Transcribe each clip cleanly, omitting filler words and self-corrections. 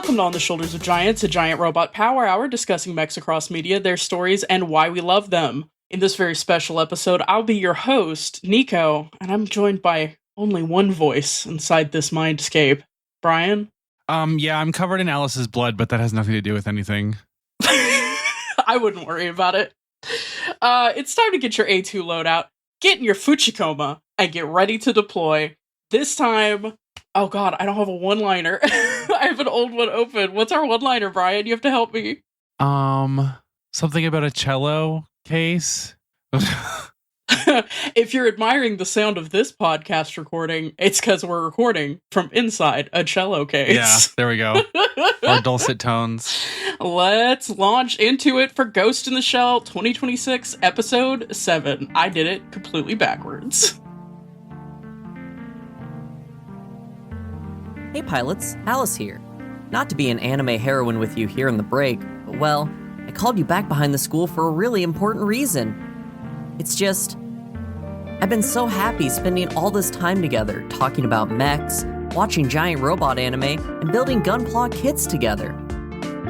Welcome to On the Shoulders of Giants, a giant robot power hour discussing mechs across media, their stories, and why we love them. In this very special episode, I'll be your host, Nico, and I'm joined by only one voice inside this mindscape. Brian? Yeah, I'm covered in Alice's blood, but that has nothing to do with anything. I wouldn't worry about it. It's time to get your A2 loadout, get in your Tachikoma, and get ready to deploy. This time, oh god, I don't have a one-liner. I have an old one open. What's our one-liner, Brian? You have to help me. Something about a cello case? If you're admiring the sound of this podcast recording, it's because we're recording from inside a cello case. Yeah, there we go. Our dulcet tones. Let's launch into it for Ghost in the Shell 2026, Episode 7. I did it completely backwards. Hey pilots, Alice here. Not to be an anime heroine with you here in the break, but well, I called you back behind the school for a really important reason. It's just, I've been so happy spending all this time together, talking about mechs, watching giant robot anime, and building gunpla kits together.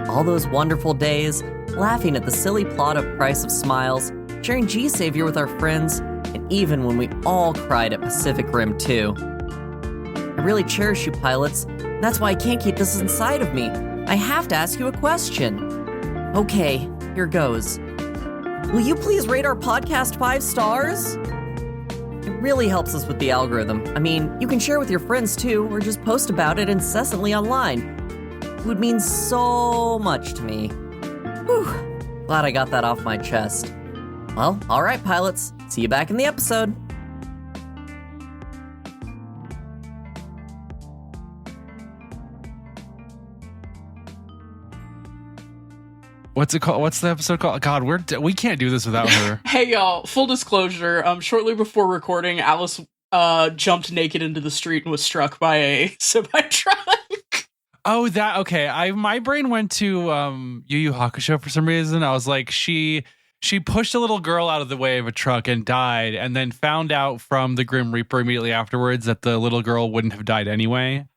All those wonderful days, laughing at the silly plot of Price of Smiles, sharing G-Savior with our friends, and even when we all cried at Pacific Rim 2. I really cherish you, pilots. That's why I can't keep this inside of me. I have to ask you a question. Okay, here goes. Will you please rate our podcast 5 stars? It really helps us with the algorithm. I mean, you can share with your friends too, or just post about it incessantly online. It would mean so much to me. Whew, glad I got that off my chest. Well, alright pilots, see you back in the episode. What's it called? What's the episode called? God, we can't do this without her. Hey y'all, full disclosure, shortly before recording, Alice jumped naked into the street and was struck by a semi-truck. Oh, okay. My brain went to Yu Yu Hakusho for some reason. I was like, she pushed a little girl out of the way of a truck and died, and then found out from the Grim Reaper immediately afterwards that the little girl wouldn't have died anyway.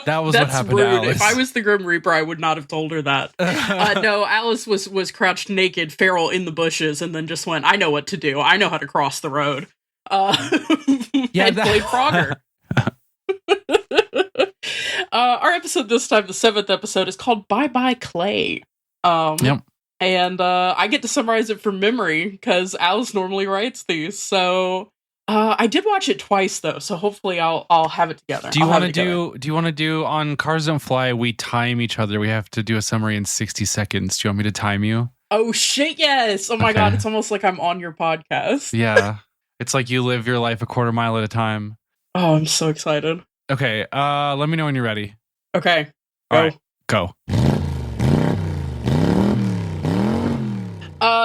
That was what happened rude. to Alice. If I was the Grim Reaper, I would not have told her that. No, Alice was crouched naked, feral in the bushes, and then just went, I know what to do. I know how to cross the road. And played Frogger. Our episode this time, the 7th episode, is called Bye Bye Clay. Yep. And I get to summarize it from memory, because Alice normally writes these, so... I did watch it twice though, so hopefully I'll have it together. Do you want to do on Cars Don't Fly? We time each other. We have to do a summary in 60 seconds. Do you want me to time you? Oh shit, yes! Oh my god, it's almost like I'm on your podcast. Yeah, it's like you live your life a quarter mile at a time. Oh, I'm so excited. Okay, let me know when you're ready. Okay, all right, go.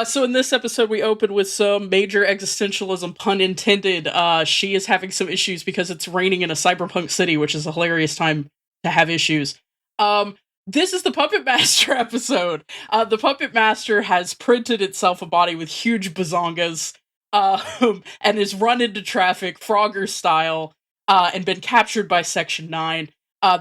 So in this episode, we open with some major existentialism, pun intended. She is having some issues because it's raining in a cyberpunk city, which is a hilarious time to have issues. This is the Puppet Master episode. The Puppet Master has printed itself a body with huge bazongas, and is run into traffic, Frogger style, and been captured by Section 9.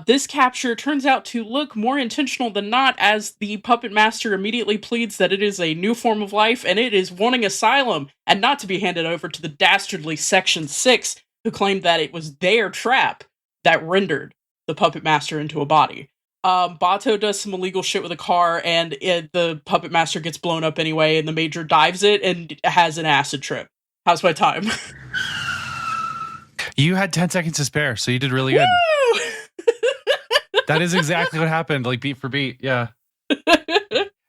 This capture turns out to look more intentional than not, as the Puppet Master immediately pleads that it is a new form of life and it is wanting asylum and not to be handed over to the dastardly Section 6, who claimed that it was their trap that rendered the Puppet Master into a body. Bato does some illegal shit with a car, and the Puppet Master gets blown up anyway, and the Major dives it and has an acid trip. How's my time? You had 10 seconds to spare, so you did really good. Woo! That is exactly what happened, like beat for beat. Yeah.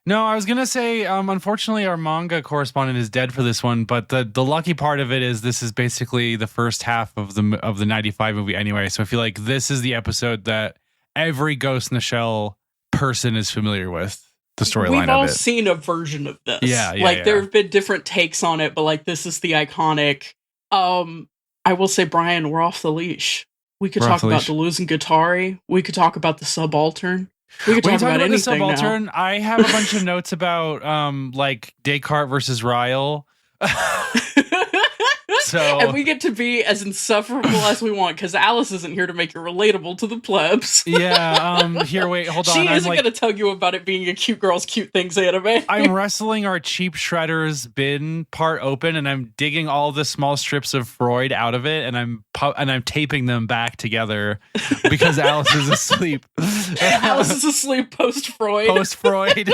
No, I was gonna say, unfortunately, our manga correspondent is dead for this one. But the lucky part of it is this is basically the first half of the 95 movie anyway. So I feel like this is the episode that every Ghost in the Shell person is familiar with. The storyline of it. We've all seen a version of this. Yeah. There have been different takes on it, but like this is the iconic. I will say, Brian, we're off the leash. We could talk about Deleuze and Guattari. We could talk about the Subaltern. We could talk about anything the Subaltern. now. I have a bunch of notes about like Descartes versus Ryle. So and we get to be as insufferable as we want because Alice isn't here to make it relatable to the plebs. Yeah. Here, wait, hold on. She isn't going to tell you about it being a cute girls, cute things anime. I'm wrestling our cheap shredders bin part open, and I'm digging all the small strips of Freud out of it, and I'm taping them back together because Alice is asleep. Alice is asleep post Freud. Post Freud.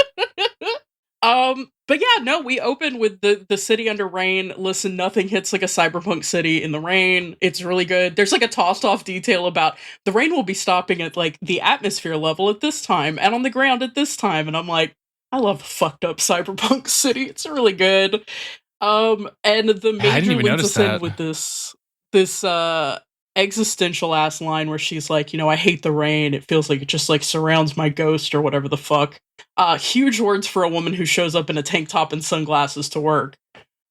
But yeah, no, we open with the city under rain. Listen, nothing hits like a cyberpunk city in the rain. It's really good. There's like a tossed off detail about the rain will be stopping at like the atmosphere level at this time and on the ground at this time. And I'm like, I love fucked up cyberpunk city. It's really good. And the major leads us in with this existential ass line where she's like, I hate the rain. It feels like it just like surrounds my ghost or whatever the fuck. Huge words for a woman who shows up in a tank top and sunglasses to work.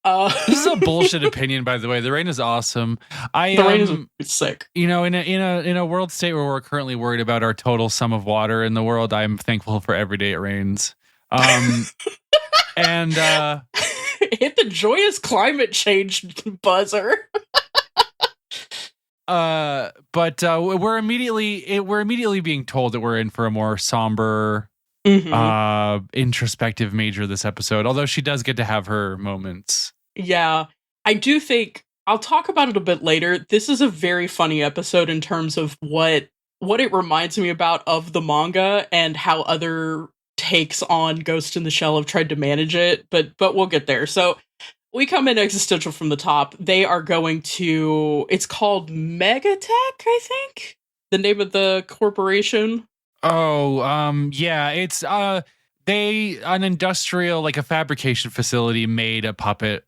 This is a bullshit opinion, by the way. The rain is awesome. The rain is sick. In a world state where we're currently worried about our total sum of water in the world, I'm thankful for every day it rains. And hit the joyous climate change buzzer. But we're immediately being told that we're in for a more somber, introspective major this episode. Although she does get to have her moments. Yeah, I do think I'll talk about it a bit later. This is a very funny episode in terms of what it reminds me about of the manga and how other takes on Ghost in the Shell have tried to manage it. But we'll get there. So. We come in existential from the top. They are going to... It's called Megatech, I think? The name of the corporation? Oh, yeah. It's... an industrial, like a fabrication facility made a puppet,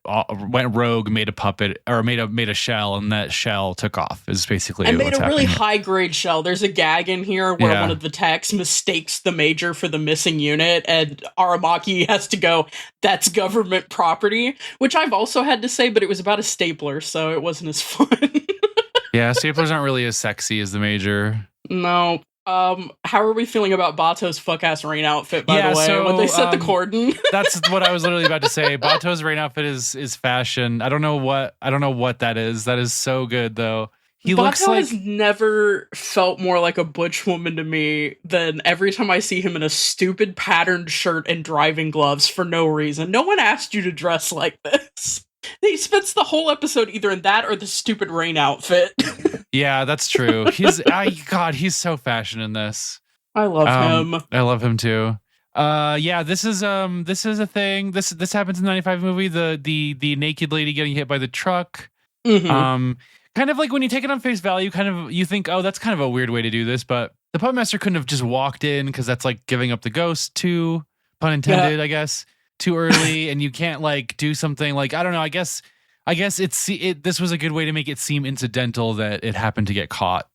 went rogue, made a puppet, or made a shell, and that shell took off, is basically and what's made a really happening. high-grade shell. There's a gag in here where one of the techs mistakes the major for the missing unit, and Aramaki has to go, that's government property, which I've also had to say, but it was about a stapler, so it wasn't as fun. Yeah, staplers aren't really as sexy as the major. No. How are we feeling about Bato's fuck-ass rain outfit, by the way? So, when they set the cordon? That's what I was literally about to say. Bato's rain outfit is fashion. I don't know what that is. That is so good, though. Bato has never felt more like a butch woman to me than every time I see him in a stupid patterned shirt and driving gloves for no reason. No one asked you to dress like this. He spends the whole episode either in that or the stupid rain outfit. Yeah, that's true. He's so fashion in this. I love him. I love him too. Yeah, this is a thing. This happens in the 95 movie. The naked lady getting hit by the truck. Kind of like when you take it on face value, kind of you think, oh, that's kind of a weird way to do this, but the puppet master couldn't have just walked in because that's like giving up the ghost too, pun intended, I guess, too early, and you can't like do something like, I don't know, I guess this was a good way to make it seem incidental that it happened to get caught,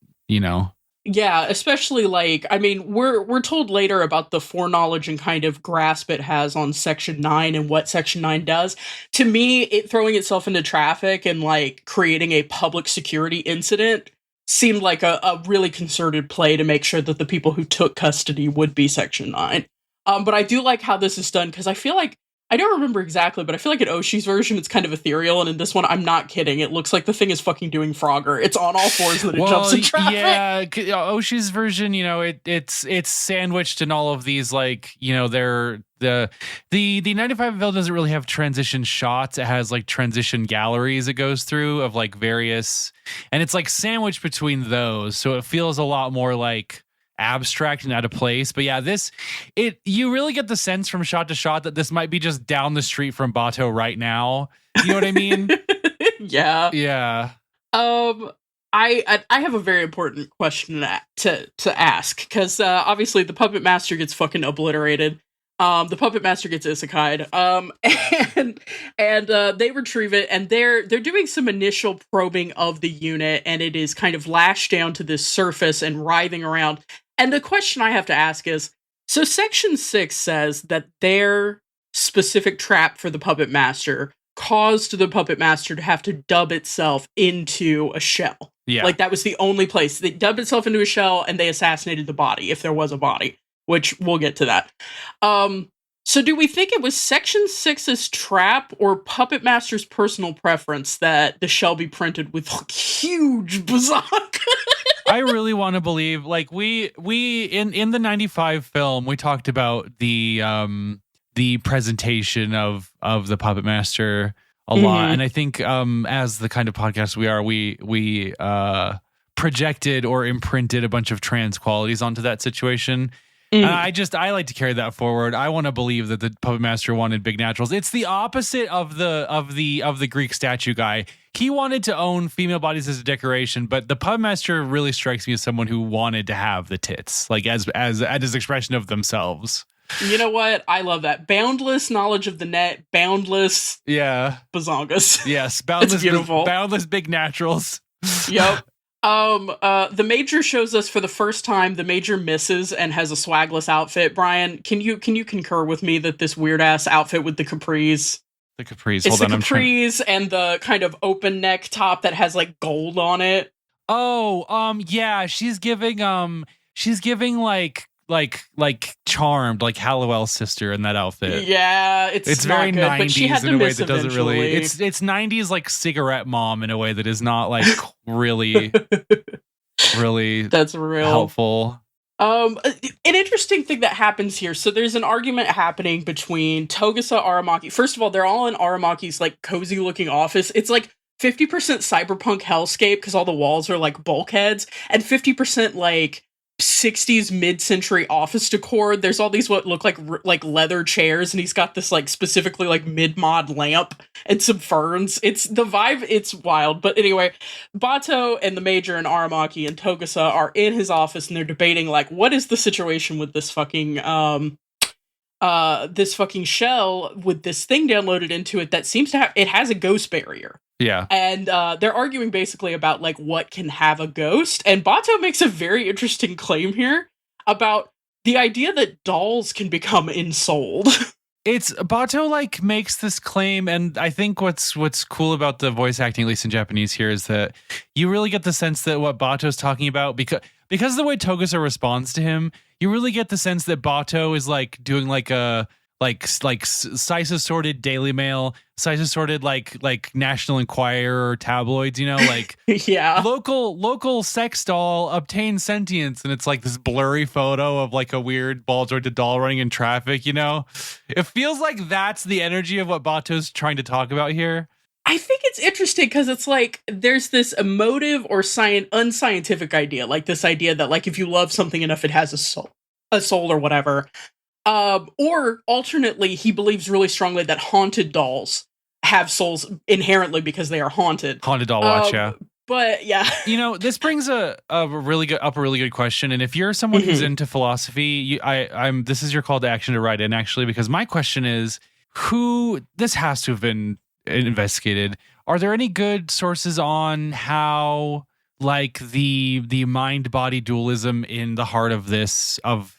Yeah, especially like, I mean, we're told later about the foreknowledge and kind of grasp it has on Section 9 and what Section 9 does. To me, it throwing itself into traffic and like creating a public security incident seemed like a really concerted play to make sure that the people who took custody would be Section 9. But I do like how this is done because I feel like, I don't remember exactly, but I feel like in Oshi's version, it's kind of ethereal, and in this one, I'm not kidding. It looks like the thing is fucking doing Frogger. It's on all fours that it jumps in traffic. Yeah, Oshi's version, it's sandwiched in all of these, like, they're the 95 Ville doesn't really have transition shots. It has like transition galleries it goes through of like various, and it's like sandwiched between those, so it feels a lot more like abstract and out of place. But yeah, you really get the sense from shot to shot that this might be just down the street from Bato right now. You know what I mean? Yeah. I have a very important question to ask because obviously the puppet master gets fucking obliterated. The puppet master gets isekai'd. And they retrieve it, and they're doing some initial probing of the unit, and it is kind of lashed down to this surface and writhing around. And the question I have to ask is, so Section 6 says that their specific trap for the puppet master caused the puppet master to have to dub itself into a shell. Yeah. Like that was the only place. They dubbed itself into a shell and they assassinated the body, if there was a body, which we'll get to that. So do we think it was Section 6's trap or Puppet Master's personal preference that the shell be printed with huge bazooka? I really want to believe, like, we in the 95 film, we talked about the presentation of the Puppet Master a lot. And I think as the kind of podcast we are, we projected or imprinted a bunch of trans qualities onto that situation. And I like to carry that forward. I want to believe that the Puppet Master wanted big naturals. It's the opposite of the Greek statue guy. He wanted to own female bodies as a decoration, but the Puppet Master really strikes me as someone who wanted to have the tits, like as his expression of themselves. You know what? I love that. Boundless knowledge of the net, boundless bazongas. Yes, boundless, beautiful. Boundless big naturals. Yep. The Major shows us for the first time. The Major misses and has a swagless outfit. Brian, can you concur with me that this weird ass outfit with the capris? The capris. It's the capris and the kind of open neck top that has like gold on it. Oh, yeah, she's giving like Charmed, like Hallowell's sister in that outfit. Yeah, it's very not good, 90s but she had in a way that eventually. doesn't really. It's 90s like cigarette mom in a way that is not like really that's real helpful. An interesting thing that happens here. So there's an argument happening between Togusa, Aramaki. First of all, they're all in Aramaki's like cozy looking office. It's like 50% cyberpunk hellscape because all the walls are like bulkheads, and 50% like 60s mid-century office decor. There's all these what look like leather chairs, and he's got this like specifically like mid-mod lamp and some ferns. It's the vibe, it's wild. But anyway, Bato and the Major and Aramaki and Togusa are in his office, and they're debating like, what is the situation with this fucking shell with this thing downloaded into it that seems to have, it has a ghost barrier. Yeah. And they're arguing basically about like what can have a ghost. And Bato makes a very interesting claim here about the idea that dolls can become ensouled. It's Bato like makes this claim, and I think what's cool about the voice acting, at least in Japanese here, is that you really get the sense that what Bato's talking about, because of the way Togusa responds to him, you really get the sense that Bato is like doing like a size assorted Daily Mail, size assorted like National Enquirer tabloids, you know, like yeah, local sex doll obtains sentience, and it's like this blurry photo of like a weird ball jointed doll running in traffic, you know. It feels like that's the energy of what Bato's trying to talk about here. I think it's interesting because it's like there's this emotive or unscientific idea, like this idea that like if you love something enough, it has a soul or whatever. Or alternately, he believes really strongly that haunted dolls have souls inherently because they are haunted. Haunted doll watch, yeah. But yeah, you know, this brings a really good question. And if you're someone who's into philosophy, this is your call to action to write in, actually, because my question is, this has to have been investigated. Are there any good sources on how like the mind body dualism in the heart of this of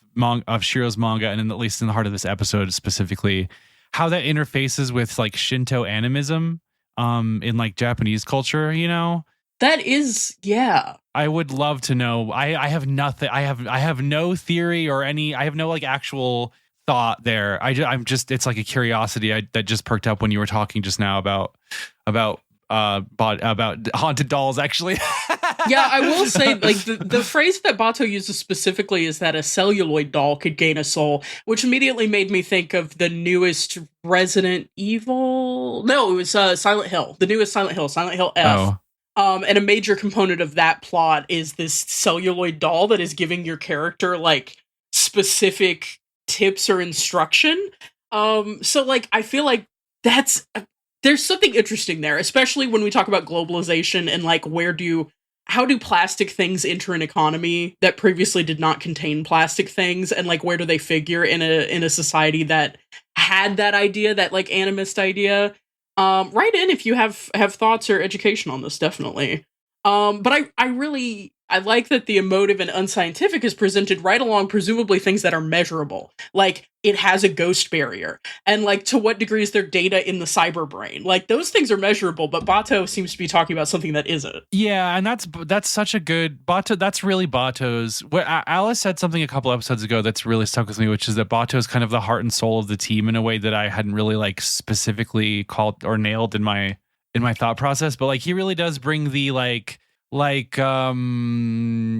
Shiro's manga, and at least in the heart of this episode specifically, how that interfaces with like Shinto animism in like Japanese culture, you know? That is, yeah. I would love to know. I have nothing. I have no theory or any. I have no like actual thought there. I'm just. It's like a curiosity that just perked up when you were talking just now about haunted dolls. Actually, yeah, I will say like the phrase that Bato uses specifically is that a celluloid doll could gain a soul, which immediately made me think of the newest Resident Evil. No, it was Silent Hill. The newest Silent Hill, Silent Hill F. Oh. And a major component of that plot is this celluloid doll that is giving your character like specific tips or instruction. So like I feel like there's something interesting there, especially when we talk about globalization and like how do plastic things enter an economy that previously did not contain plastic things, and like where do they figure in a society that had that idea, that like animist idea. Write in if you have thoughts or education on this, definitely. But I I like that the emotive and unscientific is presented right along presumably things that are measurable. Like, it has a ghost barrier. And, like, to what degree is there data in the cyber brain? Like, those things are measurable, but Bato seems to be talking about something that isn't. Yeah, and that's such a good Bato. That's really Bato's. What Alice said something a couple episodes ago that's really stuck with me, which is that Bato is kind of the heart and soul of the team in a way that I hadn't really like specifically called or nailed in my thought process. But like, he really does bring the like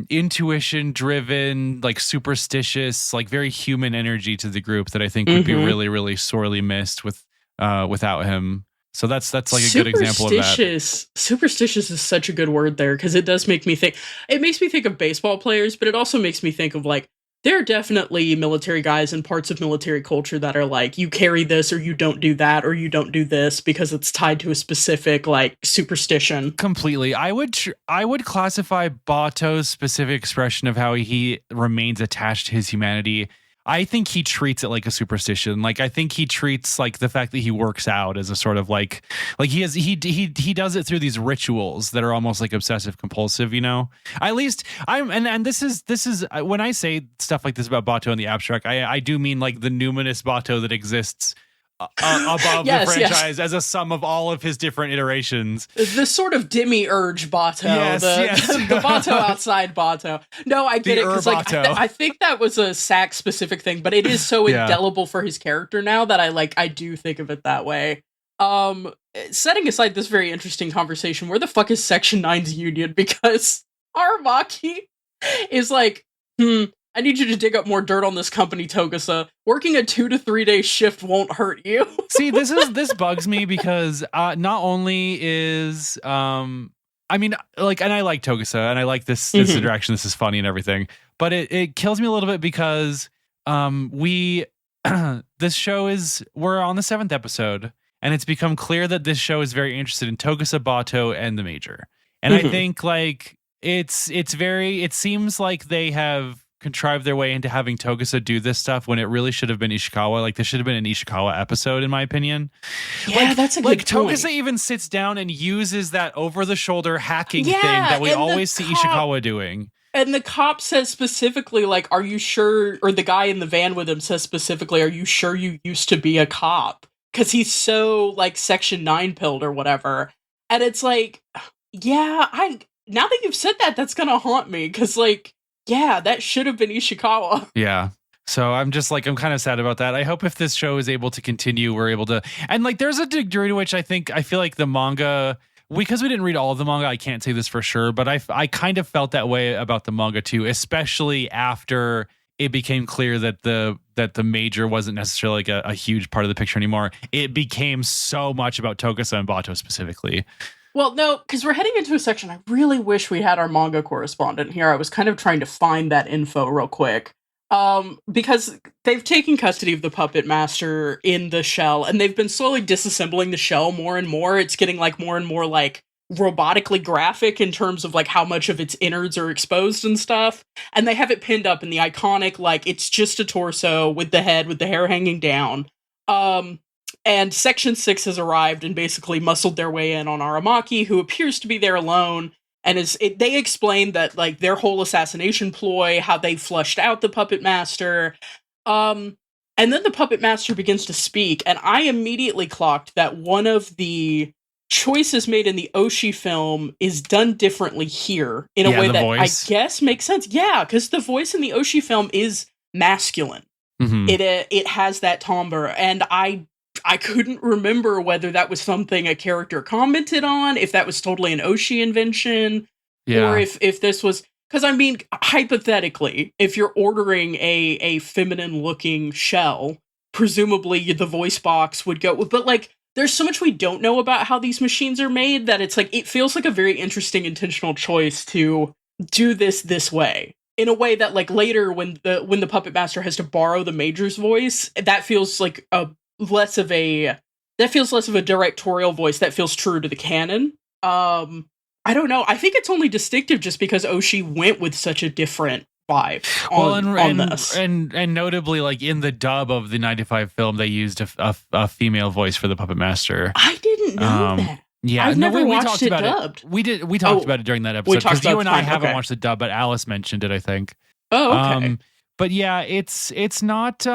intuition driven, like superstitious, like very human energy to the group that I think would be really, really sorely missed without him. So that's like a good example of that. Superstitious is such a good word there, because it does make me think. It makes me think of baseball players, but it also makes me think of like, there are definitely military guys and parts of military culture that are like, you carry this or you don't do that or you don't do this because it's tied to a specific like superstition. Completely. I would classify Bato's specific expression of how he remains attached to his humanity. I think he treats it like a superstition. Like, I think he treats like the fact that he works out as a sort of like he does it through these rituals that are almost like obsessive compulsive, you know. At least and this is when I say stuff like this about Bato in the abstract, I do mean like the numinous Bato that exists above the franchise as a sum of all of his different iterations. The sort of demiurge Bato, the Bato outside Bato. No, I get it, because like I think that was a Sack specific thing, but it is so indelible for his character now that I do think of it that way. Setting aside this very interesting conversation, where the fuck is Section 9's union? Because Aramaki is like, I need you to dig up more dirt on this company, Togusa. Working a 2 to 3 day shift won't hurt you. See, this bugs me because not only is I mean, like, and I like Togusa and I like this interaction. This is funny and everything, but it kills me a little bit because this show we're on the 7th episode, and it's become clear that this show is very interested in Togusa, Bato, and the Major. And I think like it seems like they have contrived their way into having Togusa do this stuff when it really should have been Ishikawa. Like, this should have been an Ishikawa episode, in my opinion. Yeah, that's a good point. Togusa even sits down and uses that over-the-shoulder hacking thing that we always see Ishikawa doing. And the cop says specifically, like, are you sure, or the guy in the van with him says specifically, are you sure you used to be a cop? Because he's so, like, Section 9 pilled or whatever. And it's like, yeah, now that you've said that, that's gonna haunt me, because, like, yeah, that should have been Ishikawa. Yeah. So I'm kind of sad about that. I hope if this show is able to continue, we're able to, and like, there's a degree to which I feel like the manga, because we didn't read all of the manga, I can't say this for sure, but I kind of felt that way about the manga too, especially after it became clear that the Major wasn't necessarily like a huge part of the picture anymore. It became so much about Togusa and Bato specifically. Well, no, because we're heading into a section. I really wish we had our manga correspondent here. I was kind of trying to find that info real quick. Because they've taken custody of the puppet master in the shell, and they've been slowly disassembling the shell more and more. It's getting like more and more like robotically graphic in terms of like how much of its innards are exposed and stuff. And they have it pinned up in the iconic, like, it's just a torso with the head, with the hair hanging down. And Section 6 has arrived and basically muscled their way in on Aramaki, who appears to be there alone. And they explained that, like, their whole assassination ploy, how they flushed out the puppet master. And then the puppet master begins to speak, and I immediately clocked that one of the choices made in the Oshi film is done differently here in a way that voice, I guess, makes sense. Yeah, because the voice in the Oshi film is masculine. Mm-hmm. It has that timbre, and I couldn't remember whether that was something a character commented on, if that was totally an Oshi invention, or if this was... Because, I mean, hypothetically, if you're ordering a feminine-looking shell, presumably the voice box would go... But, like, there's so much we don't know about how these machines are made that it's like, it feels like a very interesting intentional choice to do this way. In a way that, like, later when the Puppet Master has to borrow the Major's voice, that feels like less of a directorial voice that feels true to the canon. I don't know. I think it's only distinctive just because Oshi went with such a different vibe on this. And notably, like, in the dub of the 95 film, they used a female voice for the Puppet Master. I didn't know that. Yeah, I've no, never we watched talked it about dubbed. it. We talked about it during that episode because you and I haven't watched the dub, but Alice mentioned it, I think. Oh, okay. But yeah, it's not.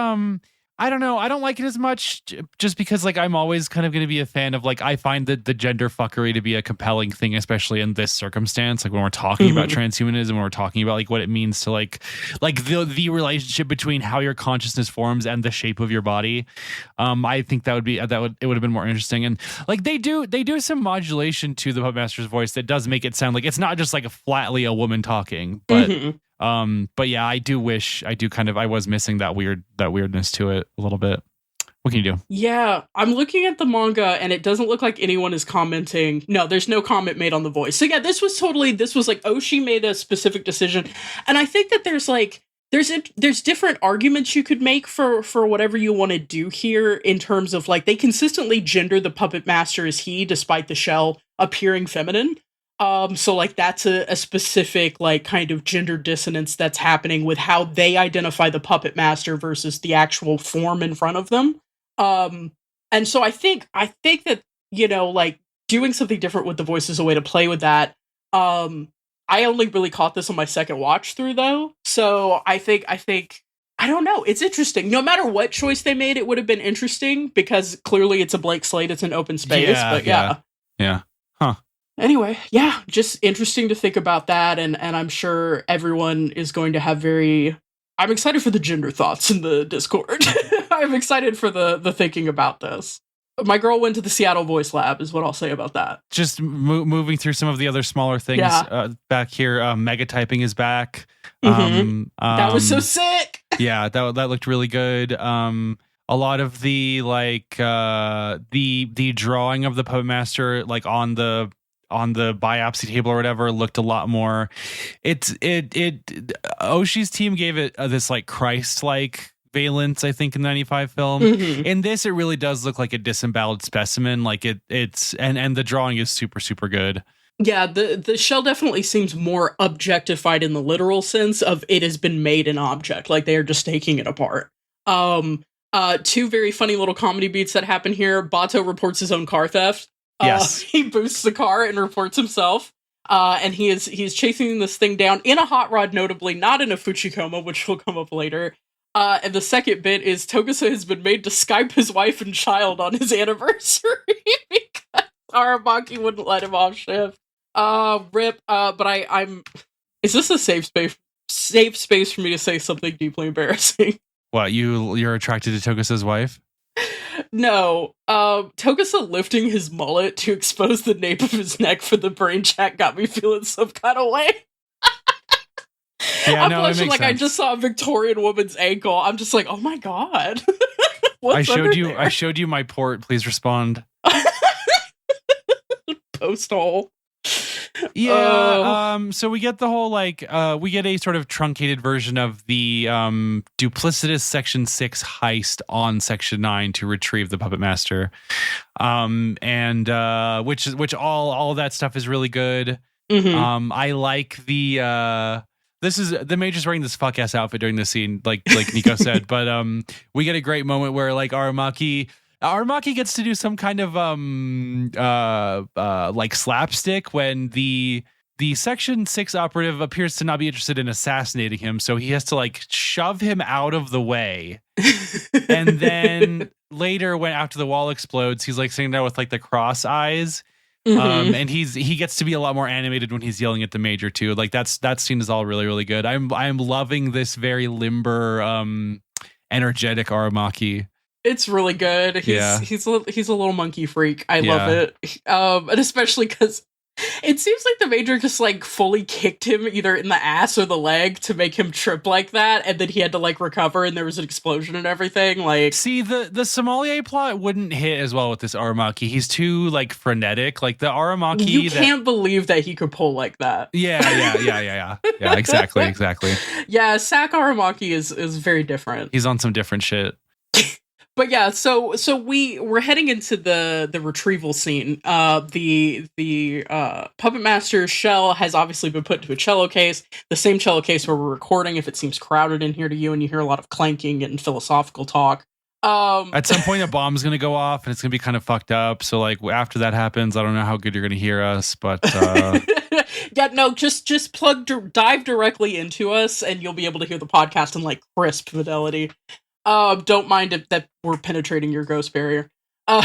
I don't know. I don't like it as much just because like I'm always kind of going to be a fan of like I find that the gender fuckery to be a compelling thing, especially in this circumstance. Like when we're talking about transhumanism, when we're talking about like what it means to like the relationship between how your consciousness forms and the shape of your body. I think it would have been more interesting. And like they do some modulation to the Puppet Master's voice that does make it sound like it's not just like flatly a woman talking, but. But yeah, I was missing that weirdness to it a little bit. What can you do? Yeah, I'm looking at the manga and it doesn't look like anyone is commenting. No, there's no comment made on the voice. So yeah, this was like Oshii made a specific decision. And I think that there's different arguments you could make for whatever you want to do here in terms of like they consistently gender the puppet master as he despite the shell appearing feminine. So like that's a specific like kind of gender dissonance that's happening with how they identify the puppet master versus the actual form in front of them. And so I think that, you know, like doing something different with the voice is a way to play with that. I only really caught this on my second watch through though. So I think I don't know. It's interesting. No matter what choice they made, it would have been interesting because clearly it's a blank slate. It's an open space. Yeah. Huh. Anyway, yeah, just interesting to think about that, and I'm sure everyone is going to have I'm excited for the gender thoughts in the Discord. I'm excited for the thinking about this. My girl went to the Seattle Voice Lab, is what I'll say about that. Just moving through some of the other smaller things back here. Mega typing is back. That was so sick. Yeah, that looked really good. A lot of the like the drawing of the Puppet Master like on the biopsy table or whatever looked a lot more. Oshii's team gave it this like Christ-like valence, I think, in the 95 film. In this, it really does look like a disemboweled specimen. Like it's the drawing is super, super good. Yeah, the shell definitely seems more objectified in the literal sense of it has been made an object. Like they are just taking it apart. Two very funny little comedy beats that happen here. Bato reports his own car theft. Yes. He boosts the car and reports himself. And he's chasing this thing down in a hot rod, notably, not in a Tachikoma, which will come up later. And the second bit is Togusa has been made to Skype his wife and child on his anniversary because Aramaki wouldn't let him off shift. Rip. But I'm. Is this a safe space for me to say something deeply embarrassing? What, you're attracted to Togusa's wife? No, Togusa lifting his mullet to expose the nape of his neck for the brain chat got me feeling some kind of way. Yeah, I'm no, blushing like sense. I just saw a Victorian woman's ankle. I'm just like, oh my god. I showed you my port. Please respond. Post hole. Yeah. So we get the whole like we get a sort of truncated version of the duplicitous Section 6 heist on Section 9 to retrieve the Puppet Master. And which all of that stuff is really good. I like the this is the Major's wearing this fuck ass outfit during the scene, like Nico said, but we get a great moment where like Aramaki gets to do some kind of like slapstick when the Section 6 operative appears to not be interested in assassinating him, so he has to like shove him out of the way. And then later, when after the wall explodes, he's like sitting there with like the cross eyes. And he gets to be a lot more animated when he's yelling at the Major too. Like that scene is all really, really good. I'm loving this very limber, energetic Aramaki. It's really good. He's a little monkey freak. I love it. And especially because it seems like the Major just like fully kicked him either in the ass or the leg to make him trip like that, and then he had to like recover, and there was an explosion and everything. Like, see, the sommelier plot wouldn't hit as well with this Aramaki. He's too like frenetic. Like the Aramaki, you can't believe that he could pull like that. Yeah. Exactly. Yeah, Sack Aramaki is very different. He's on some different shit. But yeah, so we're heading into the retrieval scene. The Puppet Master's shell has obviously been put into a cello case, the same cello case where we're recording. If it seems crowded in here to you and you hear a lot of clanking and philosophical talk, At some point, a bomb's going to go off and it's going to be kind of fucked up. So, like, after that happens, I don't know how good you're going to hear us, but yeah, no, just dive directly into us, and you'll be able to hear the podcast in like crisp fidelity. Don't mind if that we're penetrating your ghost barrier. But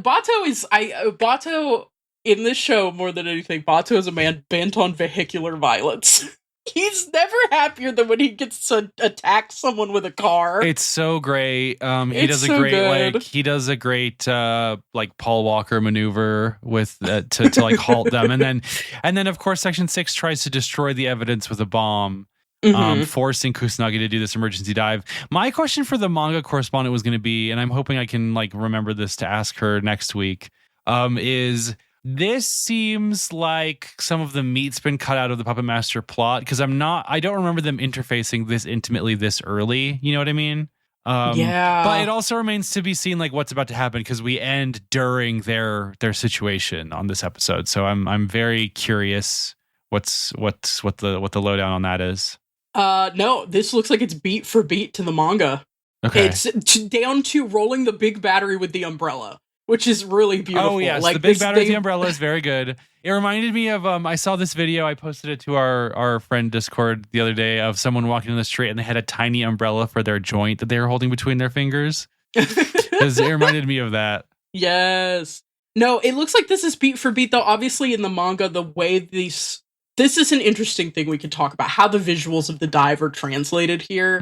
Bato in this show more than anything. Bato is a man bent on vehicular violence. He's never happier than when he gets to attack someone with a car. It's so great. He does a great like Paul Walker maneuver with to like halt them, and then of course Section 6 tries to destroy the evidence with a bomb, forcing Kusanagi to do this emergency dive. My question for the manga correspondent was going to be, and I'm hoping I can like remember this to ask her next week, is this seems like some of the meat's been cut out of the Puppet Master plot, because I don't remember them interfacing this intimately this early. You know what I mean? Yeah. But it also remains to be seen like what's about to happen, because we end during their situation on this episode. So I'm very curious what the lowdown on that is. No, this looks like it's beat for beat to the manga. Okay. It's down to rolling the big battery with the umbrella, which is really beautiful. Oh yes, like the big battery with the umbrella is very good. It reminded me of I saw this video, I posted it to our friend Discord the other day, of someone walking in the street and they had a tiny umbrella for their joint that they were holding between their fingers. It reminded me of that. Yes. No, it looks like this is beat for beat, though. Obviously in the manga, the way this is an interesting thing we could talk about, how the visuals of the dive are translated here.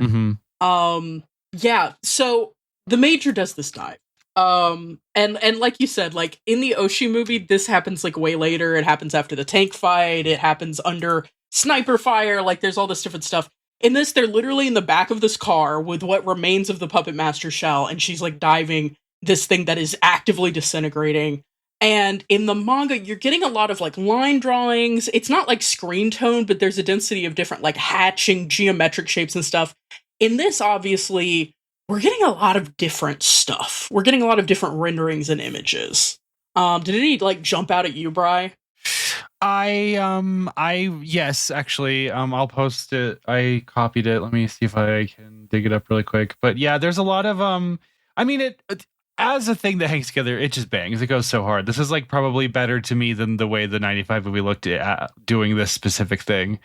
Yeah, so the Major does this dive. And like you said, like in the Oshi movie, this happens like way later. It happens after the tank fight. It happens under sniper fire. Like there's all this different stuff. In this, they're literally in the back of this car with what remains of the Puppet Master shell, and she's like diving this thing that is actively disintegrating. And in the manga, you're getting a lot of like line drawings. It's not like screen tone, but there's a density of different like hatching geometric shapes and stuff. In this, obviously, we're getting a lot of different stuff. We're getting a lot of different renderings and images. Did any like jump out at you, Bri? Yes, actually, I'll post it. I copied it. Let me see if I can dig it up really quick. But yeah, there's a lot of I mean, it as a thing that hangs together, it just bangs. It goes so hard. This is like probably better to me than the way the 95 movie looked at doing this specific thing.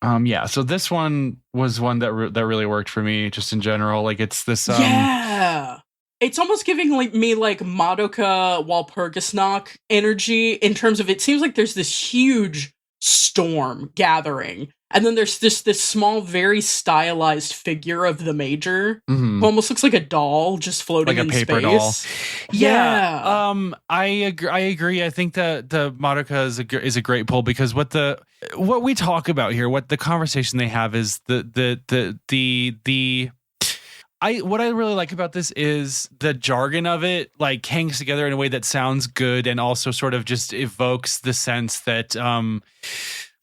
Yeah, so this one was one that really worked for me just in general. Like it's this yeah, it's almost giving like me like Madoka Walpurgisnacht energy, in terms of it seems like there's this huge storm gathering, and then there's this small, very stylized figure of the Major who almost looks like a doll just floating like a in paper space. doll. Yeah. I agree. I think that the Madoka is a great pull, because what we talk about here, what the conversation they have is what I really like about this is the jargon of it like hangs together in a way that sounds good, and also sort of just evokes the sense that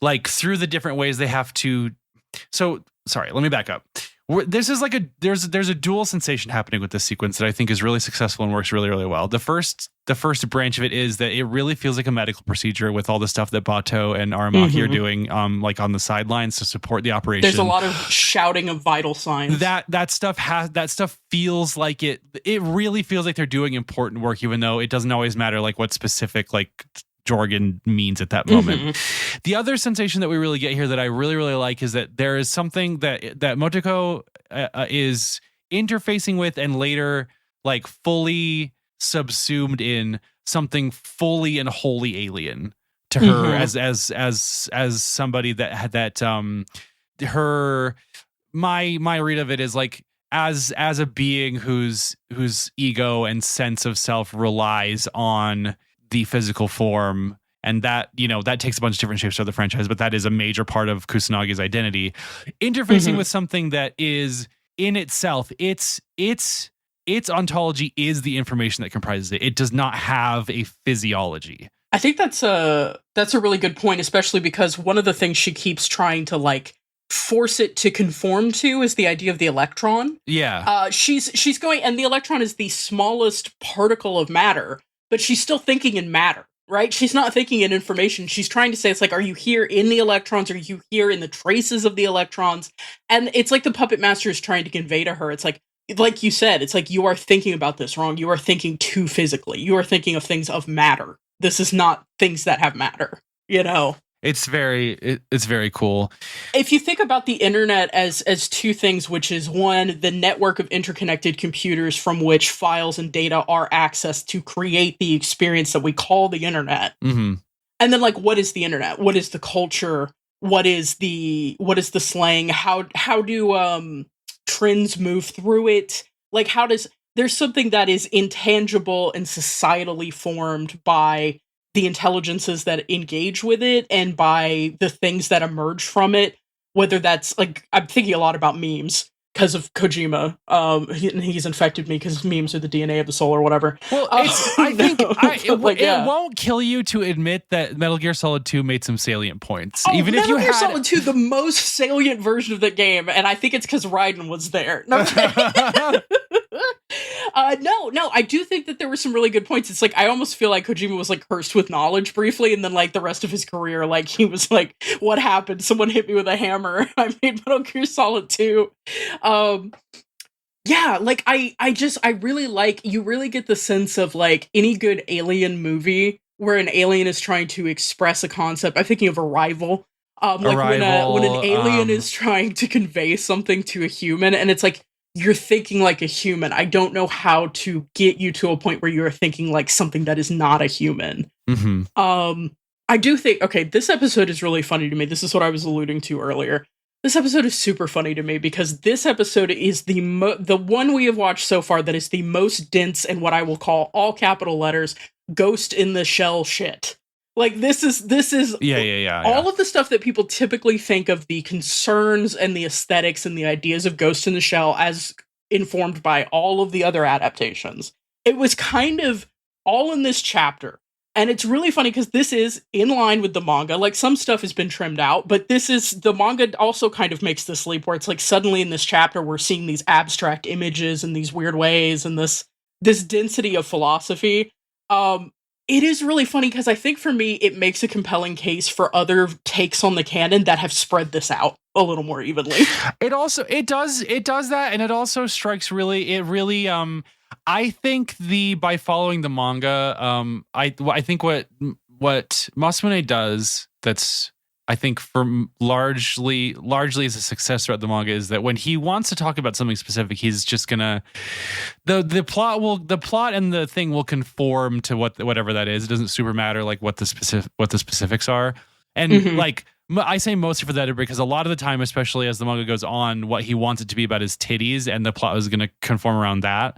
like through the different ways they have to. So sorry, let me back up. This is like there's a dual sensation happening with this sequence that I think is really successful and works really, really well. The first branch of it is that it really feels like a medical procedure with all the stuff that Bato and Aramaki are doing like on the sidelines to support the operation. There's a lot of shouting of vital signs. That stuff feels like it really feels like they're doing important work, even though it doesn't always matter like what specific like jargon means at that moment. The other sensation that we really get here that I really, really like is that there is something that Motoko is interfacing with, and later like fully subsumed in something fully and wholly alien to her as somebody my read of it is like as a being whose ego and sense of self relies on the physical form, and that, you know, that takes a bunch of different shapes for the franchise, but that is a major part of Kusanagi's identity. Interfacing with something that is in itself, its ontology is the information that comprises it. It does not have a physiology. I think that's a really good point, especially because one of the things she keeps trying to like force it to conform to is the idea of the electron. Yeah. She's going, and the electron is the smallest particle of matter, but she's still thinking in matter. right? She's not thinking in information. She's trying to say, it's like, are you here in the electrons? Are you here in the traces of the electrons? And it's like the puppet master is trying to convey to her, it's like you said, it's like, you are thinking about this wrong. You are thinking too physically. You are thinking of things of matter. This is not things that have matter, you know? It's very cool. If you think about the internet as two things, which is one, the network of interconnected computers from which files and data are accessed to create the experience that we call the internet. Mm-hmm. And then, like, what is the internet? What is the culture? What is the slang? How do trends move through it? Like, there's something that is intangible and societally formed by the intelligences that engage with it and by the things that emerge from it, whether that's, like, I'm thinking a lot about memes because of Kojima. He's infected me because memes are the DNA of the soul or whatever. Well, it won't kill you to admit that Metal Gear Solid 2 made some salient points. Even if you Metal Gear had Solid 2, the most salient version of the game, and I think it's because Raiden was there. No, no, I do think that there were some really good points. It's like, I almost feel like Kojima was, like, cursed with knowledge briefly, and then, like, the rest of his career, like, he was like, what happened? Someone hit me with a hammer. I made Metal Gear Solid 2. Yeah, like, I really like, you really get the sense of, like, any good alien movie where an alien is trying to express a concept. I'm thinking of Arrival. Like, when an alien is trying to convey something to a human, and it's like, you're thinking like a human. I don't know how to get you to a point where you're thinking like something that is not a human. Mm-hmm. I do think, okay, this episode is really funny to me. This is what I was alluding to earlier. This episode is super funny to me because this episode is the one we have watched so far that is the most dense and what I will call, all capital letters, ghost in the shell shit. Like, this is all of the stuff that people typically think of, the concerns and the aesthetics and the ideas of Ghost in the Shell as informed by all of the other adaptations. It was kind of all in this chapter. And it's really funny because this is in line with the manga. Like, some stuff has been trimmed out, but the manga also kind of makes this leap where it's like, suddenly in this chapter, we're seeing these abstract images in these weird ways and this density of philosophy. It is really funny because I think for me, it makes a compelling case for other takes on the canon that have spread this out a little more evenly. It does that, and it also strikes I think by following the manga, I think what Masumune does, that's, I think, for largely is a success throughout the manga, is that when he wants to talk about something specific, he's just gonna the plot and the thing will conform to whatever that is. It doesn't super matter like what the specifics are. And like, I say mostly for that because a lot of the time, especially as the manga goes on, what he wants it to be about is titties, and the plot is going to conform around that.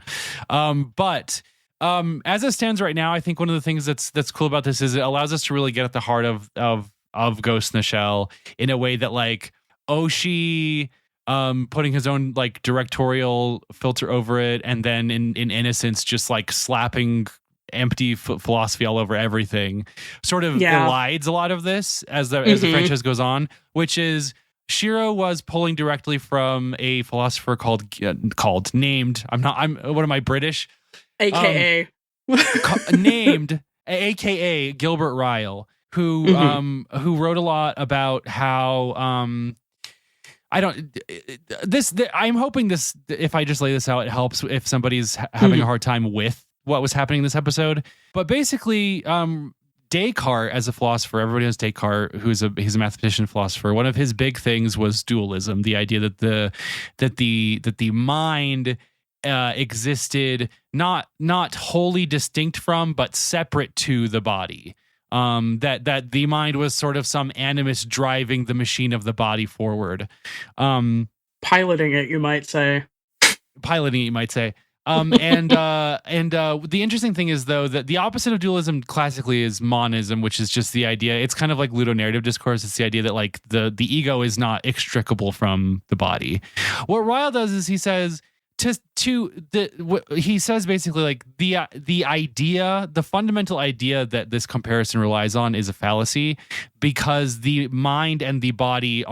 But as it stands right now, I think one of the things that's cool about this is it allows us to really get at the heart of Ghost in the Shell in a way that, like, Oshi putting his own like directorial filter over it, and then in Innocence just like slapping empty philosophy all over everything, sort of elides a lot of this as the franchise goes on, which is Shiro was pulling directly from a philosopher named, what am I, British? AKA. Named AKA Gilbert Ryle, who wrote a lot about how I'm hoping this, if I just lay this out, it helps if somebody's having a hard time with what was happening in this episode. But basically, Descartes as a philosopher, everybody knows Descartes, he's a mathematician philosopher. One of his big things was dualism, the idea that the mind existed not wholly distinct from, but separate to the body. That the mind was sort of some animus driving the machine of the body forward. Piloting it, you might say. And the interesting thing is, though, that the opposite of dualism classically is monism, which is just the idea. It's kind of like ludonarrative discourse. It's the idea that like the ego is not extricable from the body. What Ryle does is he says he says basically like the fundamental idea that this comparison relies on is a fallacy, because the mind and the body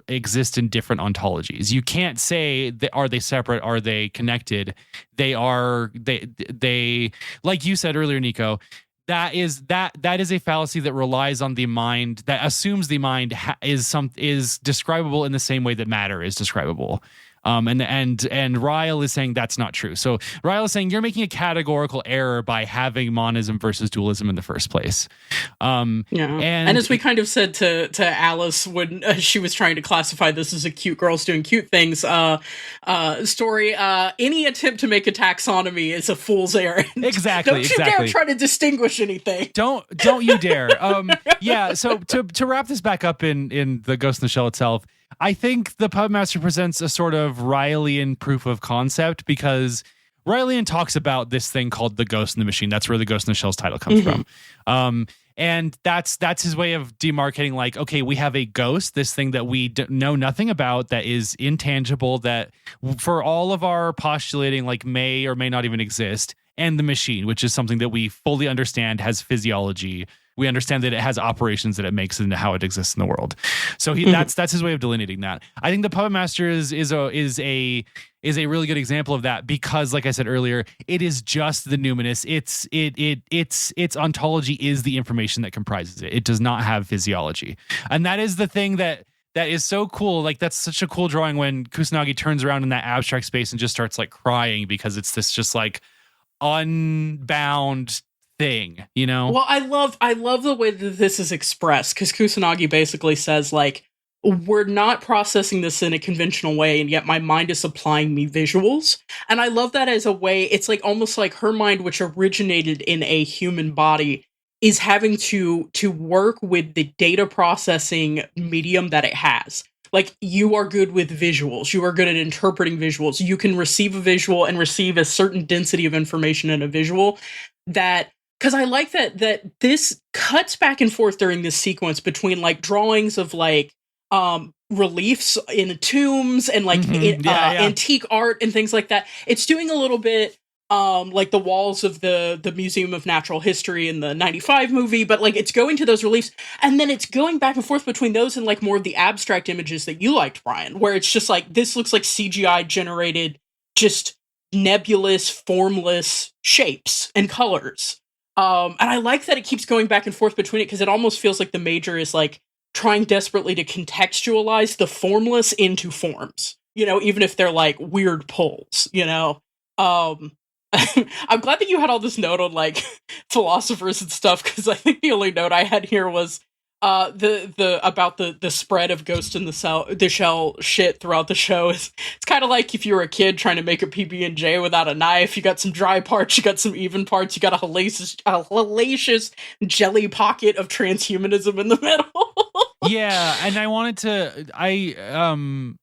exist in different ontologies. You can't say are they separate, are they connected? They like you said earlier, Nico, that is a fallacy that relies on the mind, that assumes the mind is describable in the same way that matter is describable. And Ryle is saying that's not true. So Ryle is saying you're making a categorical error by having monism versus dualism in the first place. And as we kind of said to Alice when she was trying to classify this as a cute girls doing cute things story, any attempt to make a taxonomy is a fool's errand. Exactly. Don't you dare try to distinguish anything. Don't you dare. Yeah. So to wrap this back up in the Ghost in the Shell itself, I think the Puppet Master presents a sort of Rylean proof of concept, because Rylean talks about this thing called the Ghost in the Machine. That's where the Ghost in the Shell's title comes from. And that's his way of demarcating, like, okay, we have a ghost, this thing that we know nothing about, that is intangible, that for all of our postulating, like, may or may not even exist, and the machine, which is something that we fully understand has physiology. We understand that it has operations that it makes and how it exists in the world. So that's his way of delineating that. I think the Puppet Master is a really good example of that, because, like I said earlier, it is just the numinous. Its ontology is the information that comprises it. It does not have physiology, and that is the thing that is so cool. Like, that's such a cool drawing when Kusanagi turns around in that abstract space and just starts like crying, because it's this just like unbound thing, you know? Well, I love the way that this is expressed, because Kusanagi basically says, like, we're not processing this in a conventional way, and yet my mind is supplying me visuals. And I love that as a way, it's like almost like her mind, which originated in a human body, is having to work with the data processing medium that it has. Like, you are good with visuals. You are good at interpreting visuals. You can receive a visual and receive a certain density of information in a visual that... Because I like that this cuts back and forth during this sequence between, like, drawings of, like, reliefs in tombs and, like, antique art and things like that. It's doing a little bit like the walls of the Museum of Natural History in the 95 movie, but, like, it's going to those reliefs, and then it's going back and forth between those and, like, more of the abstract images that you liked, Brian, where it's just, like, this looks like CGI generated just nebulous, formless shapes and colors. And I like that it keeps going back and forth between it, because it almost feels like the major is, like, trying desperately to contextualize the formless into forms, you know, even if they're, like, weird pulls, you know? I'm glad that you had all this note on, like, philosophers and stuff, because I think the only note I had here was about the spread of Ghost in the Shell shit throughout the show. It's kind of like if you were a kid trying to make a PB&J without a knife. You got some dry parts, you got some even parts, you got a hellacious jelly pocket of transhumanism in the middle. Yeah, and I wanted to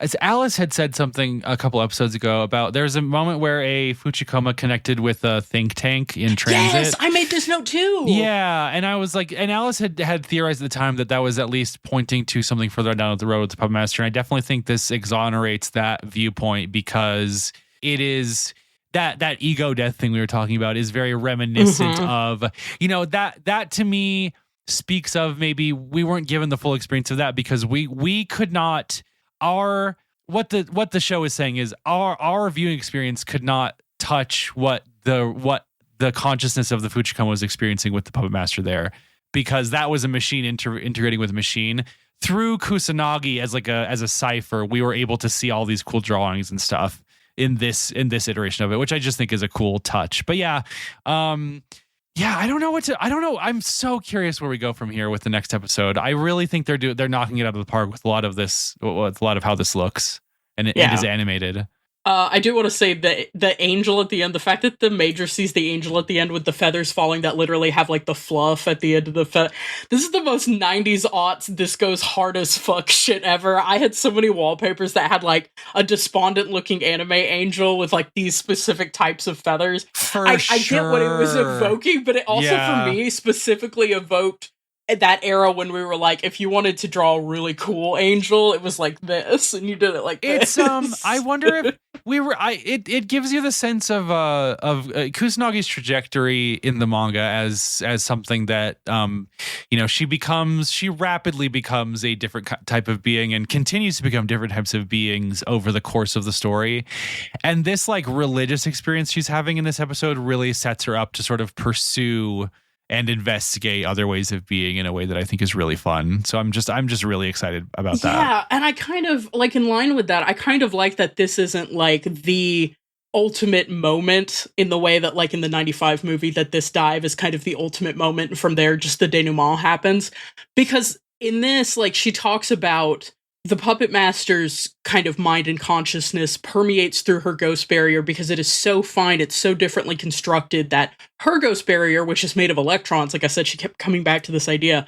as Alice had said something a couple episodes ago about, there's a moment where a Tachikoma connected with a think tank in transit. Yes, I made this note too. Yeah, and I was like, and Alice had theorized at the time that was at least pointing to something further down the road with the Puppet Master. And I definitely think this exonerates that viewpoint, because it is that ego death thing we were talking about is very reminiscent of, you know, that to me speaks of maybe we weren't given the full experience of that, because we could not. What the show is saying is our viewing experience could not touch what the consciousness of the Tachikoma was experiencing with the Puppet Master there, because that was a machine integrating with a machine. Through Kusanagi as a cipher, we were able to see all these cool drawings and stuff in this iteration of it, which I just think is a cool touch. But yeah, I don't know. I'm so curious where we go from here with the next episode. I really think they're knocking it out of the park with a lot of how this looks, and it is animated. I do want to say the angel at the end, the fact that the major sees the angel at the end with the feathers falling that literally have, like, the fluff at the end of the this is the most 90s aughts, this goes hard as fuck shit ever. I had so many wallpapers that had, like, a despondent looking anime angel with, like, these specific types of feathers. I get what it was evoking, but it also for me specifically evoked that era when we were like, if you wanted to draw a really cool angel, it was like this, and you did it like this. I wonder if it gives you the sense of Kusanagi's trajectory in the manga as something that she rapidly becomes a different type of being and continues to become different types of beings over the course of the story. And this like religious experience she's having in this episode really sets her up to sort of pursue and investigate other ways of being in a way that I think is really fun. So I'm just really excited about that. Yeah, and I kind of like, in line with that, I kind of like that this isn't like the ultimate moment in the way that like in the 95 movie that this dive is kind of the ultimate moment, and from there just the denouement happens. Because in this, like, she talks about the puppet master's kind of mind and consciousness permeates through her ghost barrier because it is so fine, it's so differently constructed that her ghost barrier, which is made of electrons, like I said, she kept coming back to this idea,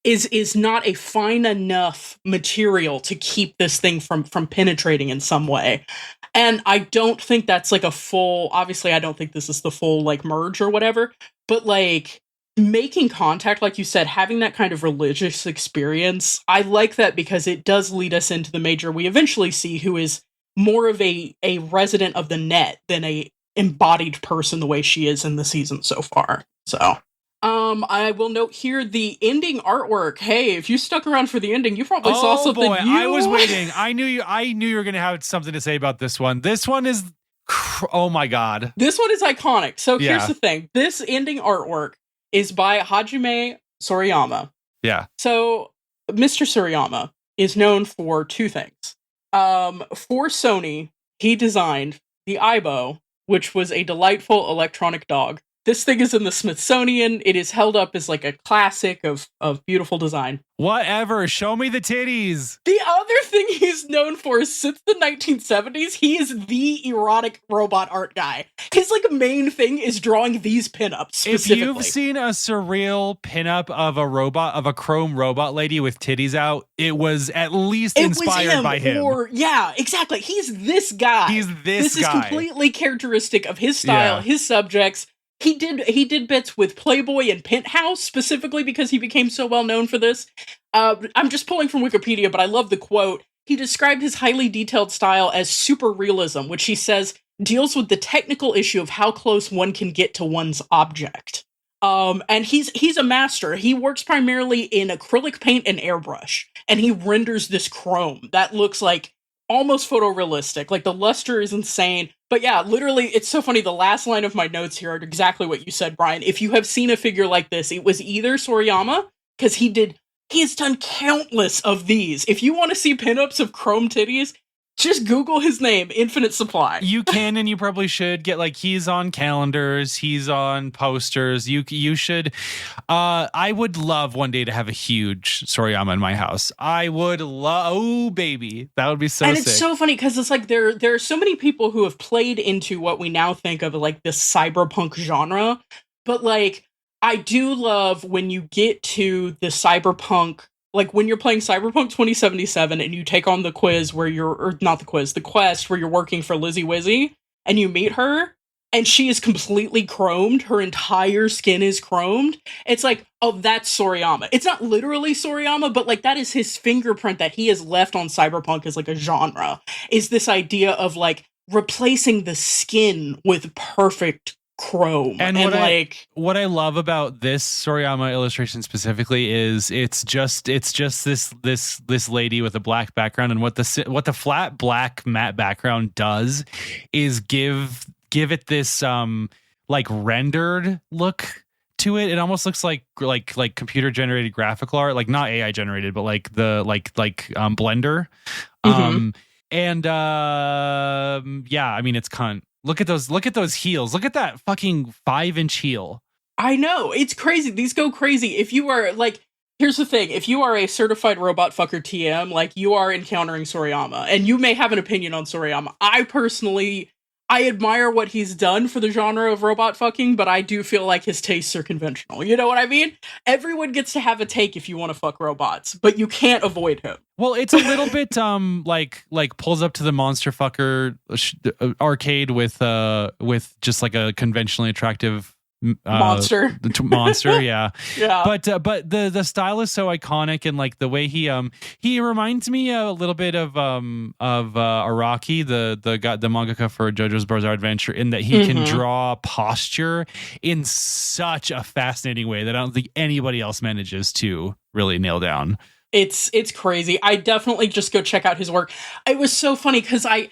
is not a fine enough material to keep this thing from penetrating in some way. And I don't think that's like a full, obviously I don't think this is the full like merge or whatever, but like making contact, like you said, having that kind of religious experience, I like that because it does lead us into the major we eventually see, who is more of a resident of the net than a embodied person the way she is in the season so far. So I will note here the ending artwork. Hey, if you stuck around for the ending, you probably saw something. Boy, I was waiting. I knew you were going to have something to say about this one. This one is, oh my God. This one is iconic. So here's the thing. This ending artwork is by Hajime Sorayama. Yeah. So Mr. Sorayama is known for two things. For Sony, he designed the Aibo, which was a delightful electronic dog. This thing is in the Smithsonian. It is held up as like a classic of beautiful design. Whatever. Show me the titties. The other thing he's known for is since the 1970s, he is the erotic robot art guy. His like main thing is drawing these pinups specifically. If you've seen a surreal pinup of a robot, of a chrome robot lady with titties out, it was at least inspired by him. Yeah, exactly. He's this guy. This is completely characteristic of his style, his subjects. He did bits with Playboy and Penthouse specifically because he became so well known for this. I'm just pulling from Wikipedia, but I love the quote. He described his highly detailed style as super realism, which he says deals with the technical issue of how close one can get to one's object. And he's a master. He works primarily in acrylic paint and airbrush, and he renders this chrome that looks like almost photorealistic. Like the luster is insane. But yeah, literally, it's so funny. The last line of my notes here are exactly what you said, Brian. If you have seen a figure like this, it was either Sorayama, because he has done countless of these. If you want to see pinups of chrome titties, just Google his name, Infinite Supply. You can, and you probably should get, like, he's on calendars, he's on posters. You should. I would love one day to have a huge Sorayama in my house. I would love. Oh, baby, that would be so. And sick. It's so funny because it's like there are so many people who have played into what we now think of like this cyberpunk genre, but like I do love when you get to the cyberpunk. Like when you're playing Cyberpunk 2077 and you take on the quiz where the quest where you're working for Lizzie Wizzy and you meet her and she is completely chromed. Her entire skin is chromed. It's like, oh, that's Sorayama. It's not literally Sorayama, but like that is his fingerprint that he has left on Cyberpunk as like a genre, is this idea of like replacing the skin with perfect chrome. And what I love about this Sorayama illustration specifically is it's just this lady with a black background, and what the flat black matte background does is give it this like rendered look to it. It almost looks like computer generated graphical art, like not AI generated, but like the Blender. Mm-hmm. Yeah, I mean, it's cunt. Look at those heels. Look at that fucking 5-inch heel. I know. It's crazy. These go crazy. If you are like, here's the thing. If you are a certified robot fucker TM, like you are encountering Sorayama, and you may have an opinion on Sorayama. I admire what he's done for the genre of robot fucking, but I do feel like his tastes are conventional. You know what I mean? Everyone gets to have a take if you want to fuck robots, but you can't avoid him. Well, it's a little bit like pulls up to the Monster Fucker arcade with just like a conventionally attractive Monster. Monster, yeah. Yeah. But the style is so iconic, and like the way he reminds me a little bit of Araki, the mangaka for JoJo's Bizarre Adventure, in that he can draw posture in such a fascinating way that I don't think anybody else manages to really nail down. It's crazy. I definitely just go check out his work. It was so funny because I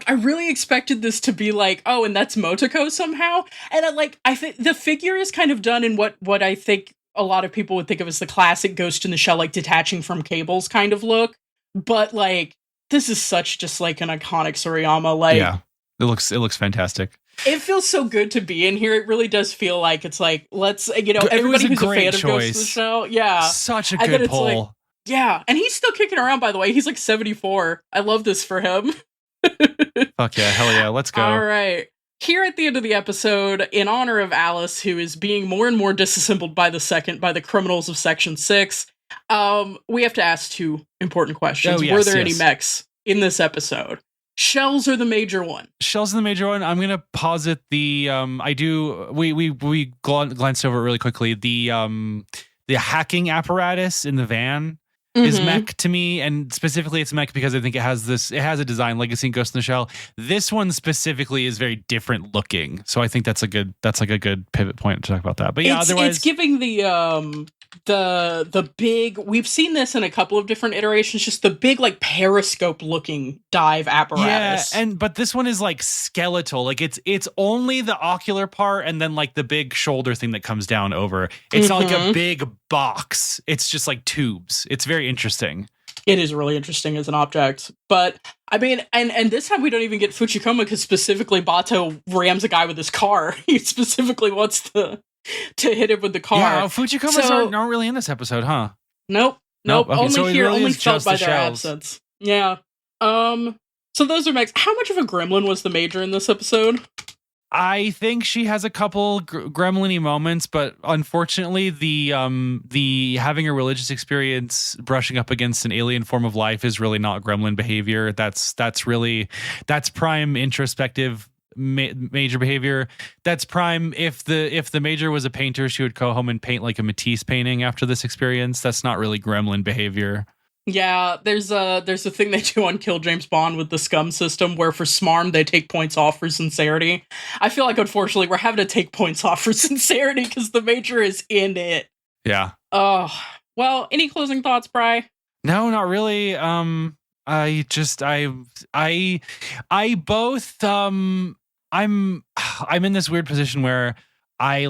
really expected this to be like, oh, and that's Motoko somehow. And I think the figure is kind of done in what I think a lot of people would think of as the classic Ghost in the Shell, like detaching from cables kind of look. But like, this is such just like an iconic Suriyama. Like, yeah, it looks fantastic. It feels so good to be in here. It really does feel like it's like, let's, everybody who's a fan of Ghost in the Shell. Yeah. Such a good pull. Like, yeah. And he's still kicking around, by the way. He's like 74. I love this for him. Fuck yeah. Hell yeah. Let's go. All right. Here at the end of the episode, in honor of Alice, who is being more and more disassembled by the criminals of Section 6, we have to ask two important questions. Were there any mechs in this episode? Shells are the major one. Shells are the major one. I'm gonna posit the we glanced over it really quickly. The hacking apparatus in the van is mech to me, and specifically it's mech because I think it has a design legacy in Ghost in the Shell. This one specifically is very different looking, so I think that's a good pivot point to talk about that. But yeah, otherwise it's giving the big, we've seen this in a couple of different iterations, just the big like periscope looking dive apparatus. Yeah, but this one is like skeletal. Like it's only the ocular part and then like the big shoulder thing that comes down over. It's not like a big box. It's just like tubes. It's very interesting. It is really interesting as an object. But I mean, and this time we don't even get Tachikoma because specifically Bato rams a guy with his car. He specifically wants to hit him with the car. Yeah, Tachikomas aren't really in this episode, huh? Nope. Okay, only so here, really only felt by the their shells. absence. Yeah. So those are mechs. How much of a gremlin was the major in this episode? I think she has a couple gremlin-y moments, but unfortunately, the having a religious experience brushing up against an alien form of life is really not gremlin behavior. That's prime introspective major behavior. That's prime. If the major was a painter, she would go home and paint like a Matisse painting after this experience. That's not really gremlin behavior. Yeah, there's a thing they do on Kill James Bond with the scum system where for smarm they take points off for sincerity. I feel like unfortunately we're having to take points off for sincerity because the major is in it. Yeah. Oh, well, any closing thoughts, Bri? No, not really. I'm in this weird position where I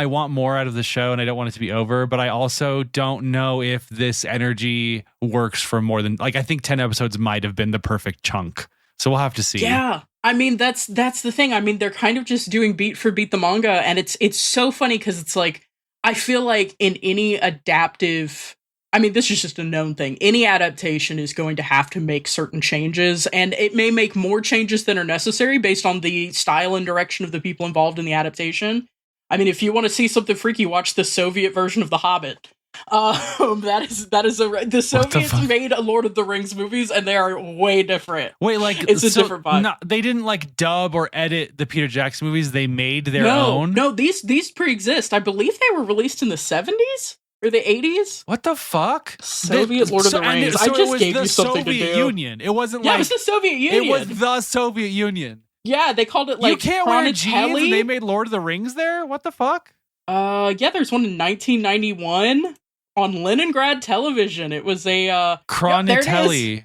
want more out of the show and I don't want it to be over, but I also don't know if this energy works for more than, like, I think 10 episodes might have been the perfect chunk. So we'll have to see. Yeah. I mean, that's the thing. I mean, they're kind of just doing beat for beat the manga, and it's so funny because it's like, I feel like in any adaptive, I mean, this is just a known thing. Any adaptation is going to have to make certain changes, and it may make more changes than are necessary based on the style and direction of the people involved in the adaptation. I mean, if you want to see something freaky, watch the Soviet version of The Hobbit. The Soviets made a Lord of the Rings movies, and they are way different. Wait, like it's a different vibe. They didn't like dub or edit the Peter Jackson movies. They made their own. No, these pre-exist. I believe they were released in the 70s or the 80s. What the fuck? Soviet Lord of the Rings. I just gave you something to do. Soviet Union. It wasn't it was the Soviet Union. It was the Soviet Union. Yeah, they called it like you can't wear jeans and they made Lord of the Rings there? What the fuck? Yeah, there's one in 1991 on Leningrad television. It was a Chronatelli.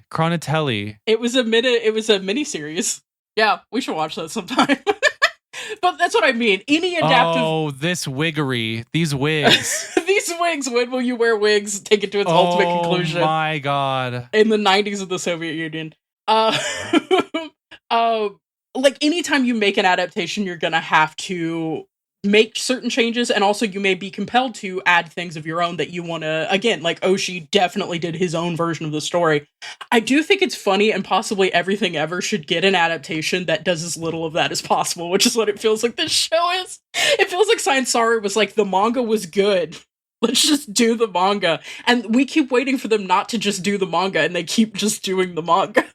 It was a miniseries. Yeah, we should watch that sometime. But that's what I mean. Any adaptive. Oh, this wiggery. These wigs. These wigs. When will you wear wigs? Take it to its ultimate conclusion. Oh my god. In the 90s of the Soviet Union. Like anytime you make an adaptation, you're gonna have to make certain changes, and also you may be compelled to add things of your own that you want to, again, like Oshii definitely did his own version of the story. I do think it's funny, and possibly Everything Ever should get an adaptation that does as little of that as possible, which is what it feels like this show is. It feels like Science Saru was like, the manga was good. Let's just do the manga. And we keep waiting for them not to just do the manga, and they keep just doing the manga.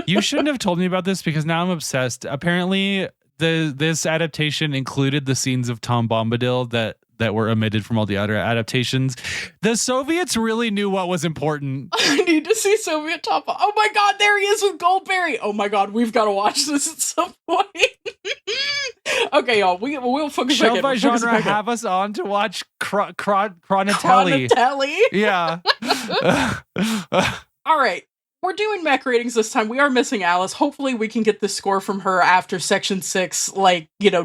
You shouldn't have told me about this because now I'm obsessed. Apparently, this adaptation included the scenes of Tom Bombadil that were omitted from all the other adaptations. The Soviets really knew what was important. I need to see Soviet Top. Oh my god, there he is with Goldberry. Oh my god, we've got to watch this at some point. Okay, y'all, we'll focus Show back by in. genre have us on to watch Chronatelli. Chronatelli? Yeah. All right. We're doing mech ratings this time. We are missing Alice. Hopefully we can get the score from her after section 6,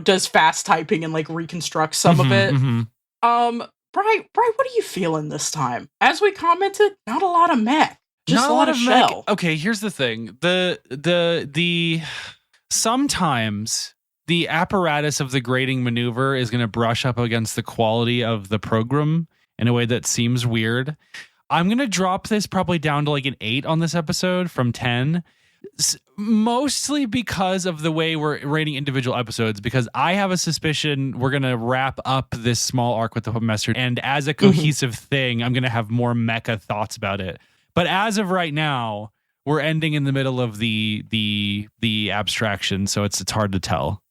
does fast typing and reconstructs some of it. Bri, what are you feeling this time? As we commented, not a lot of mech. Just Not a lot of shell. mech. Okay, here's the thing. The sometimes the apparatus of the grading maneuver is going to brush up against the quality of the program in a way that seems weird. I'm going to drop this probably down to an 8 on this episode from 10, mostly because of the way we're rating individual episodes, because I have a suspicion we're going to wrap up this small arc with the Puppet Master, and as a cohesive thing, I'm going to have more mecha thoughts about it. But as of right now, we're ending in the middle of the abstraction, so it's hard to tell.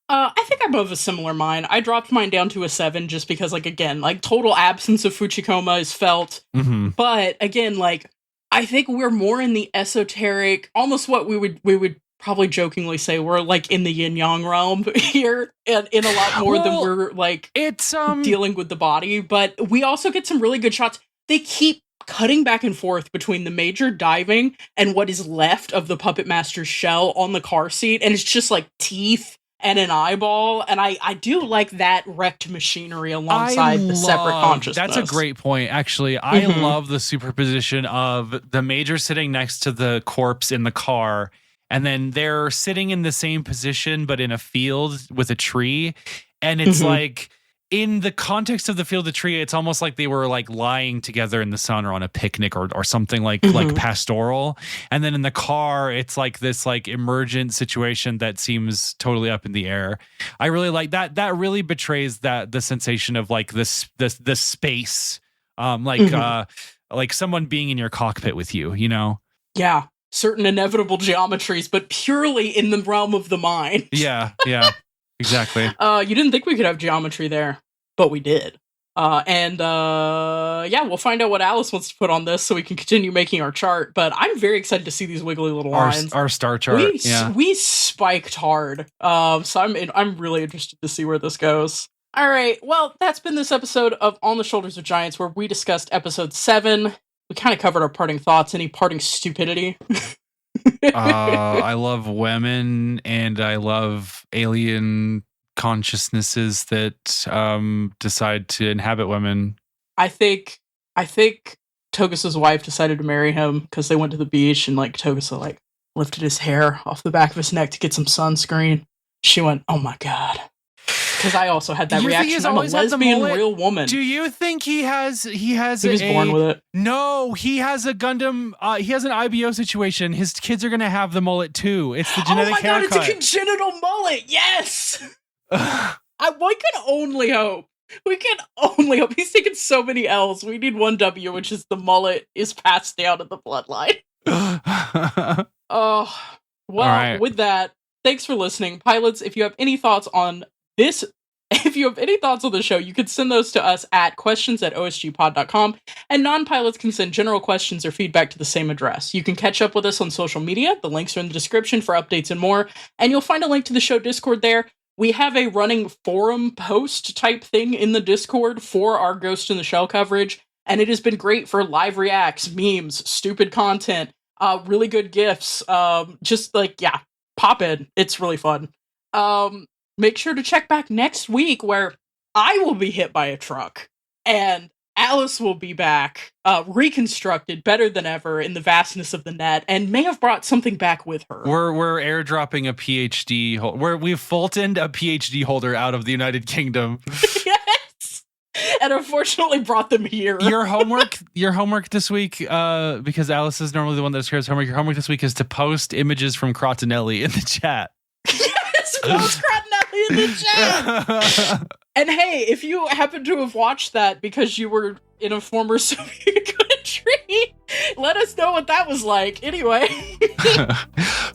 I think I'm of a similar mind. I dropped mine down to a 7 just because, total absence of Tachikoma is felt. But again, I think we're more in the esoteric, almost what we would probably jokingly say we're in the yin yang realm here, and in a lot more than we're it's dealing with the body. But we also get some really good shots. They keep cutting back and forth between the Major diving and what is left of the Puppet Master's shell on the car seat, and it's just teeth and an eyeball, and I do like that wrecked machinery alongside the separate consciousness. That's a great point, actually. I love the superposition of the Major sitting next to the corpse in the car, and then they're sitting in the same position but in a field with a tree, and it's in the context of the field of tree, it's almost like they were lying together in the sun or on a picnic or something like pastoral. And then in the car, it's this emergent situation that seems totally up in the air. I really like that. That really betrays the sensation of the space, like someone being in your cockpit with you, you know? Yeah. Certain inevitable geometries, but purely in the realm of the mind. Yeah. Exactly. You didn't think we could have geometry there, but we did. We'll find out what Alice wants to put on this so we can continue making our chart. But I'm very excited to see these wiggly little lines. Our star chart. We spiked hard. So I'm really interested to see where this goes. All right. Well, that's been this episode of On the Shoulders of Giants, where we discussed episode 7. We kind of covered our parting thoughts. Any parting stupidity? I love women, and I love alien consciousnesses that decide to inhabit women. I think Togusa's wife decided to marry him because they went to the beach, and Togusa lifted his hair off the back of his neck to get some sunscreen. She went, "Oh my god." Because I also had that reaction. I'm a lesbian real woman. Do you think he has? He was born with it. No, he has a Gundam. He has an IBO situation. His kids are gonna have the mullet too. It's the genetic haircut. Oh my god, it's a congenital mullet. Yes. We can only hope. He's taken so many L's. We need one W, which is the mullet is passed down in the bloodline. With that, thanks for listening, pilots. If you have any thoughts on this, if you have any thoughts on the show, you can send those to us at questions@osgpod.com, and non-pilots can send general questions or feedback to the same address. You can catch up with us on social media. The links are in the description for updates and more, and you'll find a link to the show Discord there. We have a running forum post type thing in the Discord for our Ghost in the Shell coverage, and it has been great for live reacts, memes, stupid content, really good GIFs, pop in. It's really fun. Make sure to check back next week where I will be hit by a truck and Alice will be back, reconstructed better than ever in the vastness of the net, and may have brought something back with her. We're airdropping a PhD we've Fultoned a PhD holder out of the United Kingdom. Yes, and unfortunately brought them here. Your homework this week, because Alice is normally the one that describes homework. Your homework this week is to post images from Crotinelli in the chat. Yes, post Crotinelli in the chat. And hey, if you happen to have watched that because you were in a former Soviet country, Street. Let us know what that was like. Anyway.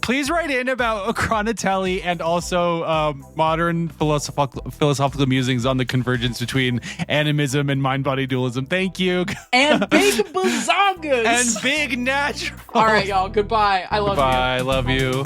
Please write in about Chronatelli and also modern philosophical musings on the convergence between animism and mind-body dualism. Thank you. And big bazongas. And big natural. All right, y'all. Goodbye. I love you. Bye. I love you.